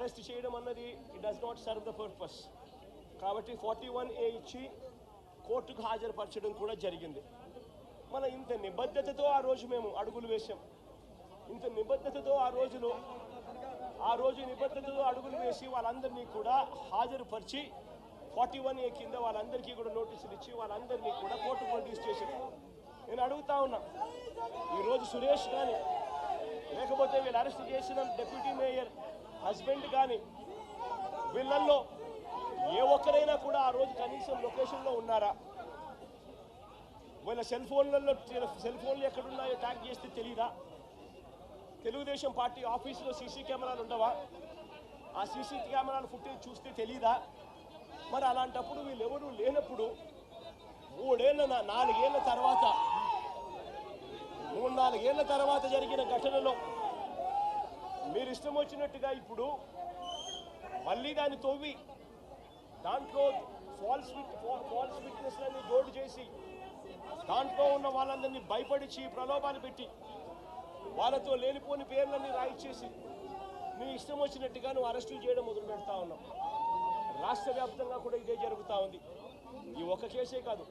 Arrest చేయడం అన్నది it does not serve the purpose. కాబట్టి 41A ఇచ్చి కోర్టుకు హాజరుపరచడం కూడా జరిగింది. మన ఇంత నిబద్ధతతో ఆ రోజు మేము అడుగులు వేసాం. ఇంత నిబద్ధతతో ఆ రోజు నిబద్ధతతో అడుగులు వేసి వాళ్ళందరినీ కూడా హాజరుపరిచి 41A కింద వాళ్ళందరికీ కూడా నోటీసులు ఇచ్చి వాళ్ళందరినీ కూడా కోర్టు ప్రొడ్యూస్ చేశారు. నేను అడుగుతా ఉన్నా, ఈరోజు సురేష్ కానీ లేకపోతే వీళ్ళు అరెస్ట్ చేసిన డిప్యూటీ మేయర్ హస్బెండ్ కానీ వీళ్ళల్లో ఏ ఒక్కరైనా కూడా ఆ రోజు కనీసం లొకేషన్లో ఉన్నారా? వీళ్ళ సెల్ ఫోన్లు ఎక్కడున్నాయో ట్యాగ్ చేస్తే తెలియదా? తెలుగుదేశం పార్టీ ఆఫీసులో సీసీ కెమెరాలు ఉండవా? ఆ సీసీ కెమెరాల ఫుటేజ్ చూస్తే తెలియదా? మరి అలాంటప్పుడు వీళ్ళెవరూ లేనప్పుడు 4 తర్వాత జరిగిన ఘటనలో మీరు ఇష్టం వచ్చినట్టుగా ఇప్పుడు మళ్ళీ దాన్ని తవ్వి దాంట్లో ఫాల్స్ విట్నెస్లని జోడు చేసి దాంట్లో ఉన్న వాళ్ళందరినీ భయపడిచి ప్రలోభాలు పెట్టి వాళ్ళతో లేనిపోని పేర్లన్నీ రాయిచ్చేసి మీ ఇష్టం వచ్చినట్టుగా నువ్వు అరెస్టులు చేయడం మొదలు పెడతా ఉన్నావు. రాష్ట్ర వ్యాప్తంగా కూడా ఇదే జరుగుతూ ఉంది. ఈ ఒక్క కేసే కాదు,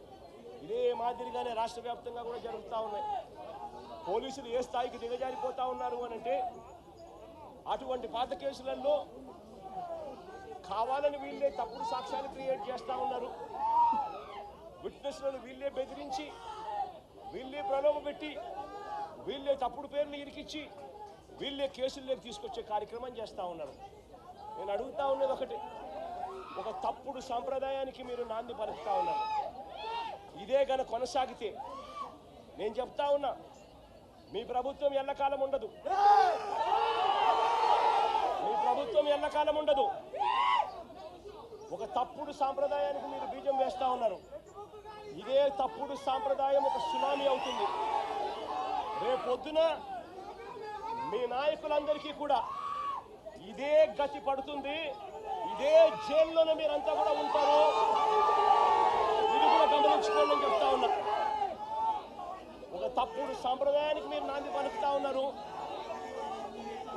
ఇదే మాదిరిగానే రాష్ట్ర వ్యాప్తంగా కూడా జరుగుతూ ఉన్నాయి. పోలీసులు ఏ స్థాయికి దిగజారిపోతా ఉన్నారు అనంటే అటువంటి పాత కేసులలో కావాలని వీళ్ళే తప్పుడు సాక్ష్యాలు క్రియేట్ చేస్తూ ఉన్నారు. విట్నెస్లను వీళ్ళే బెదిరించి వీళ్ళే ప్రలోభ పెట్టి వీళ్ళే తప్పుడు పేర్లు ఇరికిచ్చి వీళ్ళే కేసుల్లోకి తీసుకొచ్చే కార్యక్రమం చేస్తూ ఉన్నారు. నేను అడుగుతా ఉన్నది ఒకటి, ఒక తప్పుడు సాంప్రదాయానికి మీరు నాంది పలుకుతా ఉన్నారు. ఇదే గన కొనసాగితే నేను చెప్తా ఉన్నా, మీ ప్రభుత్వం ఎల్లకాలం ఉండదు. ఒక తప్పుడు సాంప్రదాయానికి మీరు బీజం వేస్తా ఉన్నారు. ఇదే తప్పుడు సాంప్రదాయం ఒక సునామీ అవుతుంది. రేపొద్దున మీ నాయకులందరికీ కూడా ఇదే గతి పడుతుంది. ఇదే జైల్లోనే మీరంతా కూడా ఉంటారు. ఇది కూడా గమనించుకోండి అని చెప్తా ఉన్నా. ఒక తప్పుడు సాంప్రదాయానికి మీరు నాంది పలుకుతా ఉన్నారు.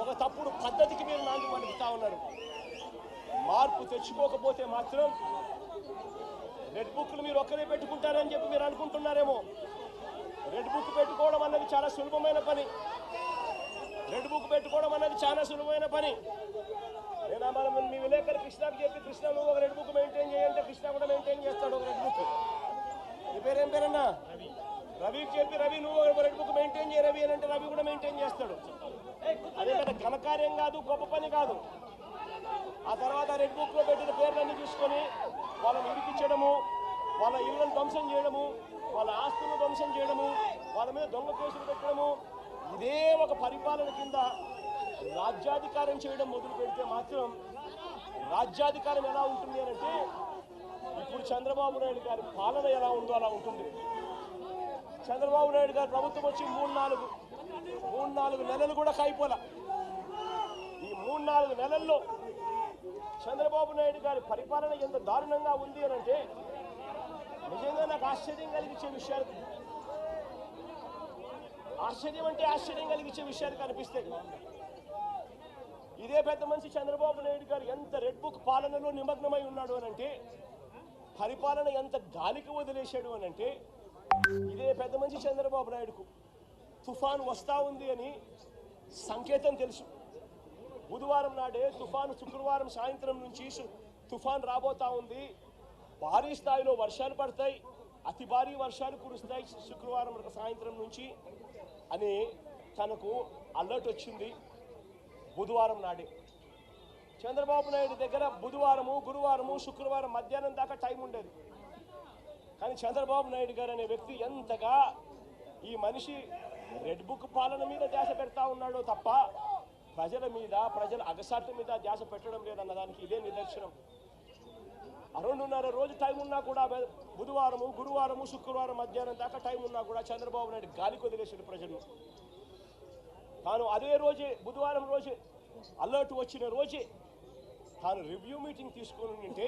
ఒక తప్పుడు పద్ధతికి మీరు నాంది పలుకుతా ఉన్నారు. మార్పు తెచ్చుకోకపోతే మాత్రం రెడ్ బుక్లు మీరు ఒక్కరే పెట్టుకుంటారని చెప్పి మీరు అనుకుంటున్నారేమో. రెడ్ బుక్ పెట్టుకోవడం అన్నది చాలా సులభమైన పని. నేను మనం మీ విలేకరు కృష్ణకు చెప్పి, కృష్ణ నువ్వు ఒక రెడ్ బుక్ మెయింటైన్ చేయంటే కృష్ణ కూడా మెయింటైన్ చేస్తాడు ఒక రెడ్ బుక్. నీ పేరేం పేరన్నా? రవికి చెప్పి, రవి నువ్వు ఒక రెడ్ బుక్ మెయింటైన్ చేయ రవి అని అంటే రవి కూడా మెయింటైన్ చేస్తాడు. అదే కదా ఘనకార్యం కాదు, గొప్ప పని కాదు. ఆ తర్వాత రెడ్ బుక్లో పెట్టిన పేర్లన్నీ చూసుకొని వాళ్ళని ఇరికించడము, వాళ్ళ ఇళ్లను ధ్వంసం చేయడము, వాళ్ళ ఆస్తులను ధ్వంసం చేయడము, వాళ్ళ మీద దొంగ కేసులు పెట్టడము, ఇదే ఒక పరిపాలన కింద రాజ్యాధికారం చేయడం మొదలు పెడితే మాత్రం రాజ్యాధికారం ఎలా ఉంటుంది అంటే ఇప్పుడు చంద్రబాబు నాయుడు గారి పాలన ఎలా ఉందో అలా ఉంటుంది. చంద్రబాబు నాయుడు గారి ప్రభుత్వం వచ్చి 3-4 నెలలు కూడా కాయిపోలా. ఈ 3-4 నెలల్లో చంద్రబాబు నాయుడు గారి పరిపాలన ఎంత దారుణంగా ఉంది అని అంటే నిజంగా నాకు ఆశ్చర్యం కలిగించే విషయాలు కనిపిస్తాయి. ఇదే పెద్ద మనిషి చంద్రబాబు నాయుడు గారు ఎంత రెడ్ బుక్ పాలనలో నిమగ్నమై ఉన్నాడు అనంటే, పరిపాలన ఎంత గాలికి వదిలేశాడు అనంటే, ఇదే పెద్ద మనిషి చంద్రబాబు నాయుడుకు తుఫాను వస్తూ ఉంది అని సంకేతం తెలుసు. బుధవారం నాడే తుఫాను, శుక్రవారం సాయంత్రం నుంచి తుఫాను రాబోతా ఉంది, భారీ స్థాయిలో వర్షాలు పడతాయి, అతి భారీ వర్షాలు కురుస్తాయి శుక్రవారం సాయంత్రం నుంచి అని తనకు అలర్ట్ వచ్చింది. బుధవారం నాడే చంద్రబాబు నాయుడు దగ్గర బుధవారము, గురువారము, శుక్రవారం మధ్యాహ్నం దాకా టైం ఉండేది. కానీ చంద్రబాబు నాయుడు గారు అనే వ్యక్తి ఎంతగా ఈ మనిషి రెడ్ బుక్ పాలన మీద ధ్యాస పెడతా ఉన్నాడో తప్ప ప్రజల అగసాట్ల మీద ధ్యాస పెట్టడం లేదన్నదానికి ఇదే నిదర్శనం. 2.5 రోజు టైం ఉన్నా కూడా, బుధవారము, గురువారము, శుక్రవారం మధ్యాహ్నం దాకా టైం ఉన్నా కూడా చంద్రబాబు నాయుడు గాలికి వదిలేసాడు ప్రజలు. తాను అదే రోజే, బుధవారం రోజే, అలర్ట్ వచ్చిన రోజే తాను రివ్యూ మీటింగ్ తీసుకొని ఉంటే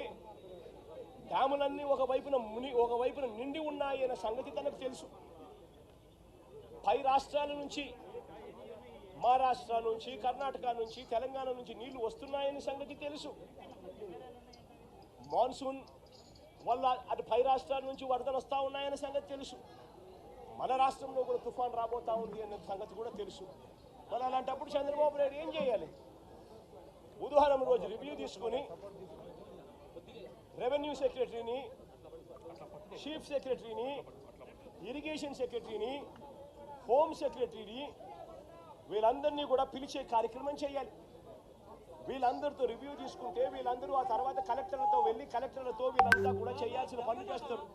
డ్యాములన్నీ ఒకవైపున నిండి ఉన్నాయి అనే సంగతి తనకు తెలుసు. పై రాష్ట్రాల నుంచి మహారాష్ట్ర నుంచి, కర్ణాటక నుంచి, తెలంగాణ నుంచి నీళ్లు వస్తున్నాయని సంగతి తెలుసు. మాన్సూన్ వల్ల అటు పై రాష్ట్రాల నుంచి వరదలు వస్తూ ఉన్నాయనే సంగతి తెలుసు. మన రాష్ట్రంలో కూడా తుఫాన్ రాబోతా ఉంది అనే సంగతి కూడా తెలుసు. మరి అలాంటప్పుడు చంద్రబాబు నాయుడు ఏం చేయాలి? బుధవారం రోజు రివ్యూ తీసుకుని రెవెన్యూ సెక్రటరీని, చీఫ్ సెక్రటరీని, ఇరిగేషన్ సెక్రటరీని, హోమ్ సెక్రటరీని వీళ్ళందరినీ కూడా పిలిచే కార్యక్రమం చేయాలి. వీళ్ళందరితో రివ్యూ తీసుకుంటే వీళ్ళందరూ ఆ తర్వాత కలెక్టర్లతో వెళ్ళి కలెక్టర్లతో వీళ్ళంతా కూడా చేయాల్సిన పనులు చేస్తారు.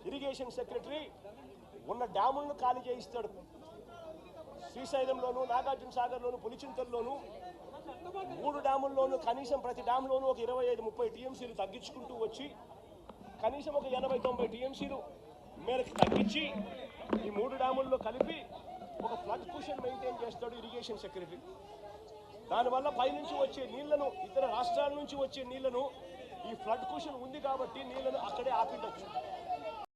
ఇరిగేషన్ సెక్రటరీ ఉన్న డ్యాములను ఖాళీ చేయిస్తాడు. శ్రీశైలంలోను, నాగార్జున సాగర్లోను, పులిచింతల్లోను 3 డ్యాముల్లోనూ కనీసం ప్రతి డ్యామ్లోనూ ఒక 25-30 టీఎంసీలు తగ్గించుకుంటూ వచ్చి కనీసం ఒక 80-90 టీఎంసీలు మేరకు తగ్గించి ఈ 3 డ్యాముల్లో కలిపి ఒక ఫ్లడ్ కుషన్ మెయింటైన్ చేస్తాడు ఇరిగేషన్ సెక్రటరీ. దానివల్ల పైనుంచి వచ్చే నీళ్లను, ఇతర రాష్ట్రాల నుంచి వచ్చే నీళ్లను, ఈ ఫ్లడ్ కుషన్ ఉంది కాబట్టి నీళ్లను అక్కడే ఆపిండొచ్చు.